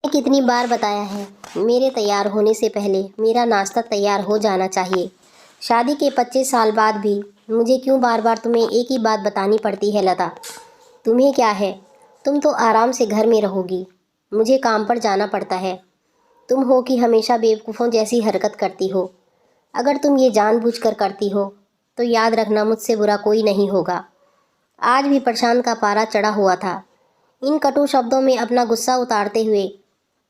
कितनी बार बताया है, मेरे तैयार होने से पहले मेरा नाश्ता तैयार हो जाना चाहिए। शादी के 25 साल बाद भी मुझे क्यों बार बार तुम्हें एक ही बात बतानी पड़ती है लता? तुम्हें क्या है, तुम तो आराम से घर में रहोगी, मुझे काम पर जाना पड़ता है। तुम हो कि हमेशा बेवकूफ़ों जैसी हरकत करती हो। अगर तुम ये जानबूझकर करती हो तो याद रखना, मुझसे बुरा कोई नहीं होगा। आज भी प्रशांत का पारा चढ़ा हुआ था। इन कटु शब्दों में अपना गुस्सा उतारते हुए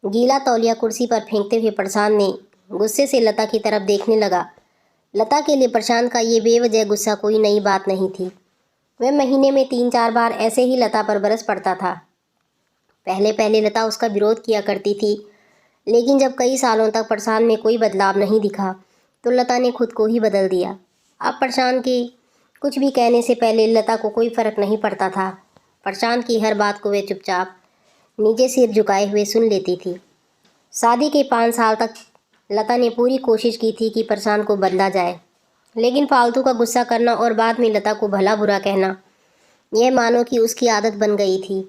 गीला तौलिया कुर्सी पर फेंकते हुए प्रशांत ने गुस्से से लता की तरफ देखने लगा। लता के लिए प्रशांत का ये बेवजह गुस्सा कोई नई बात नहीं थी। वह महीने में 3-4 बार ऐसे ही लता पर बरस पड़ता था। पहले पहले लता उसका विरोध किया करती थी, लेकिन जब कई सालों तक प्रशांत में कोई बदलाव नहीं दिखा तो लता ने खुद को ही बदल दिया। अब प्रशांत के कुछ भी कहने से पहले लता को कोई फर्क नहीं पड़ता था। प्रशांत की हर बात को वे चुपचाप नीचे सिर झुकाए हुए सुन लेती थी। शादी के 5 साल तक लता ने पूरी कोशिश की थी कि प्रशांत को बदला जाए, लेकिन फालतू का गुस्सा करना और बाद में लता को भला बुरा कहना, यह मानो कि उसकी आदत बन गई थी।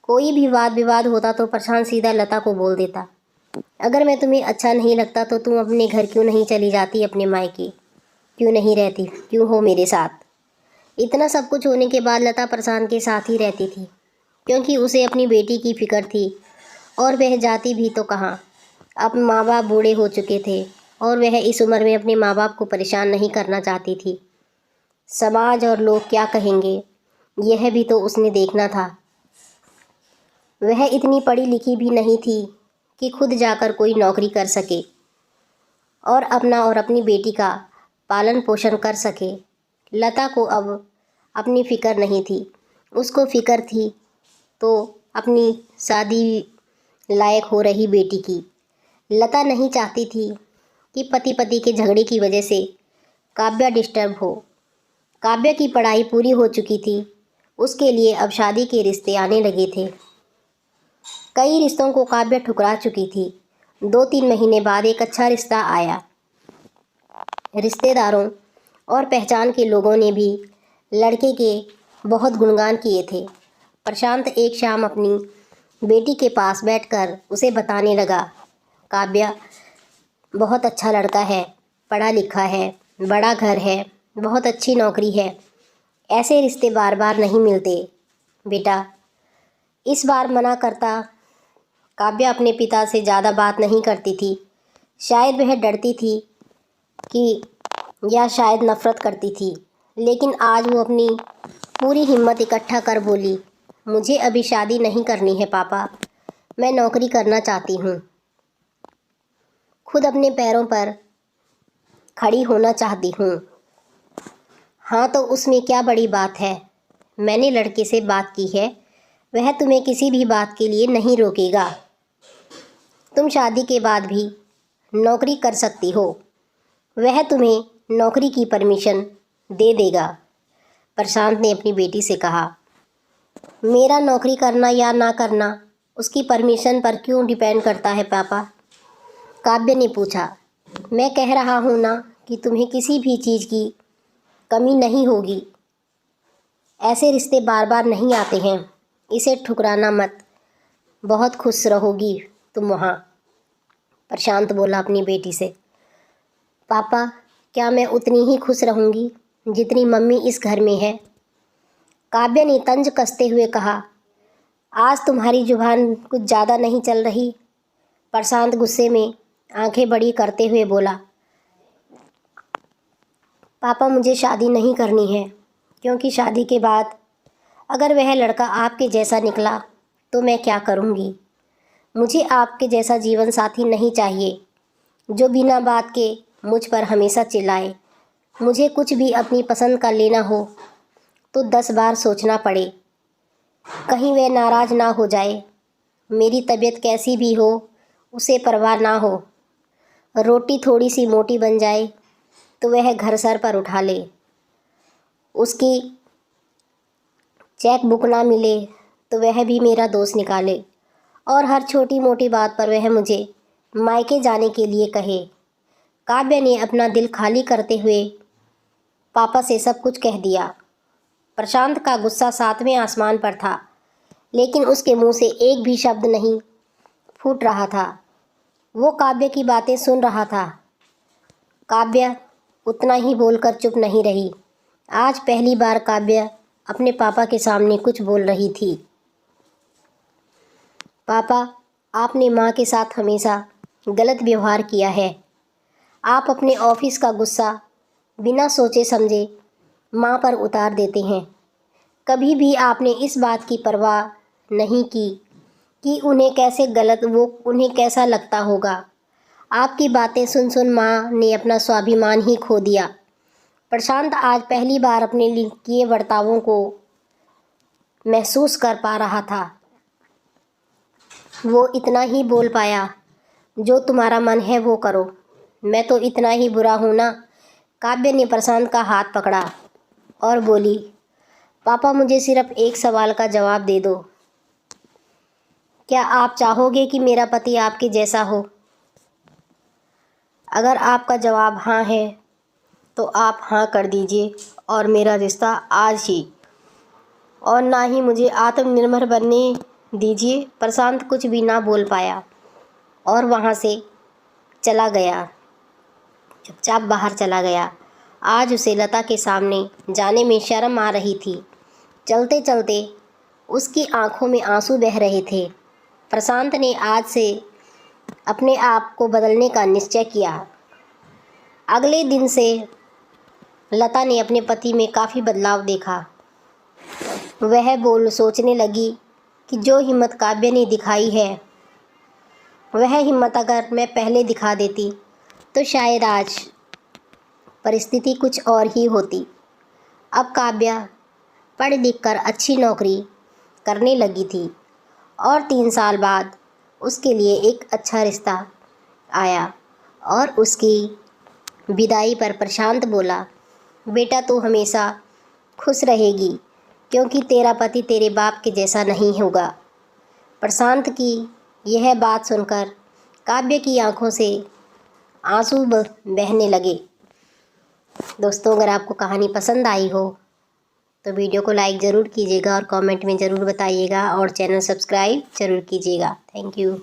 कोई भी वाद विवाद होता तो प्रशांत सीधा लता को बोल देता, अगर मैं तुम्हें अच्छा नहीं लगता तो तुम अपने घर क्यों नहीं चली जाती, अपने मायके क्यों नहीं रहती, क्यों हो मेरे साथ? इतना सब कुछ होने के बाद लता प्रशांत के साथ ही रहती थी, क्योंकि उसे अपनी बेटी की फिक्र थी। और वह जाती भी तो कहाँ, अब माँ बाप बूढ़े हो चुके थे और वह इस उम्र में अपने माँ बाप को परेशान नहीं करना चाहती थी। समाज और लोग क्या कहेंगे, यह भी तो उसने देखना था। वह इतनी पढ़ी लिखी भी नहीं थी कि खुद जाकर कोई नौकरी कर सके और अपना और अपनी बेटी का पालन पोषण कर सके। लता को अब अपनी फ़िक्र नहीं थी, उसको फ़िक्र थी तो अपनी शादी लायक हो रही बेटी की। लता नहीं चाहती थी कि पति पति के झगड़े की वजह से काव्या डिस्टर्ब हो। काव्या की पढ़ाई पूरी हो चुकी थी, उसके लिए अब शादी के रिश्ते आने लगे थे। कई रिश्तों को काव्या ठुकरा चुकी थी। 2-3 महीने बाद एक अच्छा रिश्ता आया। रिश्तेदारों और पहचान के लोगों ने भी लड़के के बहुत गुणगान किए थे। प्रशांत एक शाम अपनी बेटी के पास बैठकर उसे बताने लगा, काव्या बहुत अच्छा लड़का है, पढ़ा लिखा है, बड़ा घर है, बहुत अच्छी नौकरी है। ऐसे रिश्ते बार बार नहीं मिलते बेटा। इस बार मना करता। काव्या अपने पिता से ज़्यादा बात नहीं करती थी। शायद वह डरती थी कि या शायद नफ़रत करती थी, लेकिन आज वो अपनी पूरी हिम्मत इकट्ठा कर बोली, मुझे अभी शादी नहीं करनी है पापा, मैं नौकरी करना चाहती हूँ, खुद अपने पैरों पर खड़ी होना चाहती हूँ। हाँ तो उसमें क्या बड़ी बात है, मैंने लड़के से बात की है, वह तुम्हें किसी भी बात के लिए नहीं रोकेगा। तुम शादी के बाद भी नौकरी कर सकती हो, वह तुम्हें नौकरी की परमिशन दे देगा। प्रशांत ने अपनी बेटी से कहा, मेरा नौकरी करना या ना करना उसकी परमिशन पर क्यों डिपेंड करता है पापा? काव्य ने पूछा। मैं कह रहा हूँ ना कि तुम्हें किसी भी चीज़ की कमी नहीं होगी। ऐसे रिश्ते बार बार नहीं आते हैं, इसे ठुकराना मत, बहुत खुश रहोगी तुम वहाँ। प्रशांत बोला अपनी बेटी से। पापा, क्या मैं उतनी ही खुश रहूँगी जितनी मम्मी इस घर में है? काव्य ने तंज कसते हुए कहा। आज तुम्हारी जुबान कुछ ज़्यादा नहीं चल रही? प्रशांत गुस्से में आंखें बड़ी करते हुए बोला। पापा, मुझे शादी नहीं करनी है, क्योंकि शादी के बाद अगर वह लड़का आपके जैसा निकला तो मैं क्या करूँगी? मुझे आपके जैसा जीवन साथी नहीं चाहिए, जो बिना बात के मुझ पर हमेशा चिल्लाए। मुझे कुछ भी अपनी पसंद का लेना हो तो 10 बार सोचना पड़े, कहीं वह नाराज़ ना हो जाए। मेरी तबीयत कैसी भी हो उसे परवाह ना हो। रोटी थोड़ी सी मोटी बन जाए तो वह घर सर पर उठा ले। उसकी चेक बुक ना मिले तो वह भी मेरा दोस्त निकाले, और हर छोटी मोटी बात पर वह मुझे मायके जाने के लिए कहे। काव्य ने अपना दिल खाली करते हुए पापा से सब कुछ कह दिया। प्रशांत का गुस्सा 7वें आसमान पर था, लेकिन उसके मुंह से एक भी शब्द नहीं फूट रहा था। वो काव्य की बातें सुन रहा था। काव्य उतना ही बोलकर चुप नहीं रही। आज पहली बार काव्य अपने पापा के सामने कुछ बोल रही थी। पापा, आपने माँ के साथ हमेशा गलत व्यवहार किया है। आप अपने ऑफिस का गुस्सा बिना सोचे समझे माँ पर उतार देते हैं। कभी भी आपने इस बात की परवाह नहीं की कि उन्हें कैसा लगता होगा। आपकी बातें सुन सुन माँ ने अपना स्वाभिमान ही खो दिया। प्रशांत आज पहली बार अपने लिए किए बर्तावों को महसूस कर पा रहा था। वो इतना ही बोल पाया, जो तुम्हारा मन है वो करो। मैं तो इतना ही बुरा हूँ ना। काव्य ने प्रशांत का हाथ पकड़ा और बोली, पापा मुझे सिर्फ एक सवाल का जवाब दे दो। क्या आप चाहोगे कि मेरा पति आपके जैसा हो? अगर आपका जवाब हाँ है तो आप हाँ कर दीजिए और मेरा रिश्ता आज ही, और ना ही मुझे आत्मनिर्भर बनने दीजिए। प्रशांत कुछ भी ना बोल पाया और वहाँ से चला गया, चुपचाप बाहर चला गया। आज उसे लता के सामने जाने में शर्म आ रही थी। चलते चलते उसकी आंखों में आंसू बह रहे थे। प्रशांत ने आज से अपने आप को बदलने का निश्चय किया। अगले दिन से लता ने अपने पति में काफ़ी बदलाव देखा। वह सोचने लगी कि जो हिम्मत काव्य ने दिखाई है, वह हिम्मत अगर मैं पहले दिखा देती तो शायद आज परिस्थिति कुछ और ही होती। अब काव्य पढ़ लिख कर अच्छी नौकरी करने लगी थी और 3 साल बाद उसके लिए एक अच्छा रिश्ता आया। और उसकी विदाई पर प्रशांत बोला, बेटा तू हमेशा खुश रहेगी क्योंकि तेरा पति तेरे बाप के जैसा नहीं होगा। प्रशांत की यह बात सुनकर काव्य की आंखों से आंसू बहने लगे। दोस्तों, अगर आपको कहानी पसंद आई हो तो वीडियो को लाइक ज़रूर कीजिएगा और कमेंट में ज़रूर बताइएगा और चैनल सब्सक्राइब ज़रूर कीजिएगा। Thank you.